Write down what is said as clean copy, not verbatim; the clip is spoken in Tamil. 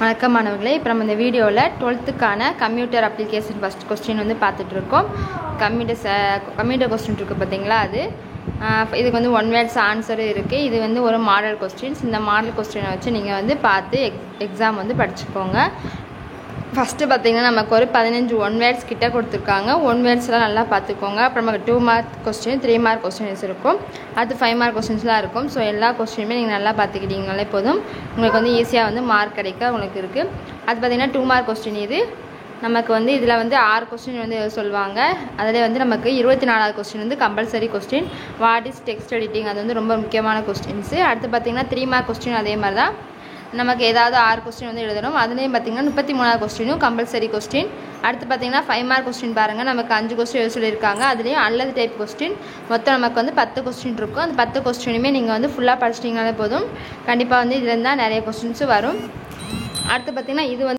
வணக்கம் மாணவர்களே, இப்போ நம்ம இந்த வீடியோவில் 12க்கான கம்ப்யூட்டர் அப்ளிகேஷன் ஃபஸ்ட் கொஸ்டின் வந்து பார்த்துட்ருக்கோம். கம்ப்யூட்டர் கொஸ்டின் இருக்குது பார்த்தீங்களா, அது இதுக்கு வந்து 1 வேர்ட்ஸ் ஆன்சரும் இருக்குது. இது வந்து ஒரு மாடல் கொஸ்டின்ஸ். இந்த மாடல் கொஸ்டினை வச்சு நீங்கள் வந்து பார்த்து எக்ஸாம் வந்து படிச்சுக்கோங்க. ஃபஸ்ட்டு பார்த்திங்கன்னா நமக்கு ஒரு 15 1 வேர்ட்ஸ் கிட்டே கொடுத்துருக்காங்க. 1 வேர்ட்ஸ்லாம் நல்லா பார்த்துக்கோங்க. அப்புறம் நமக்கு 2 மார்க் கொஸ்டின், 3 மார்க் கொஸ்டின்ஸ் இருக்கும். அடுத்து 5 மார்க் கொஸ்டின்ஸ்லாம் இருக்கும். ஸோ எல்லா கொஸ்டினுமே நீங்கள் நல்லா பார்த்துக்கிட்டீங்களே போதும், உங்களுக்கு வந்து ஈஸியாக வந்து மார்க் கிடைக்க உங்களுக்கு இருக்குது. அது பார்த்திங்கன்னா 2 மார்க் கொஸ்டின். இது நமக்கு வந்து இதில் வந்து 6 கொஸ்டின் வந்து சொல்லுவாங்க. அதில் வந்து நமக்கு 24வது கொஸ்டின் வந்து compulsory question. What is text editing, அது வந்து ரொம்ப முக்கியமான கொஸ்டின்ஸு. அடுத்து பார்த்திங்கன்னா 3 மார்க் கொஸ்டின் அதே மாதிரி தான். நமக்கு ஏதாவது 6 கொஸ்டின் வந்து எழுதணும். அதுலேயும் பார்த்திங்கன்னா 33வது கொஸ்டினும் கம்பல்சரி கொஸ்டின். அடுத்து பார்த்திங்கன்னா 5 மார்க் கொஸ்டின் பாருங்கள், நமக்கு 5 கொஸ்டின் எழுத சொல்லியிருக்காங்க. அதுலேயும் அல்லது டைப் கொஸ்டின். மொத்தம் நமக்கு வந்து 10 கொஸ்டின் இருக்கும். அந்த 10 கொஸ்டினுமே நீங்கள் வந்து ஃபுல்லாக படிச்சிட்டிங்கனாலே போதும், கண்டிப்பாக வந்து இதுலேருந்து தான் நிறைய கொஸ்டின்ஸும் வரும். அடுத்து பார்த்திங்கன்னா இது வந்து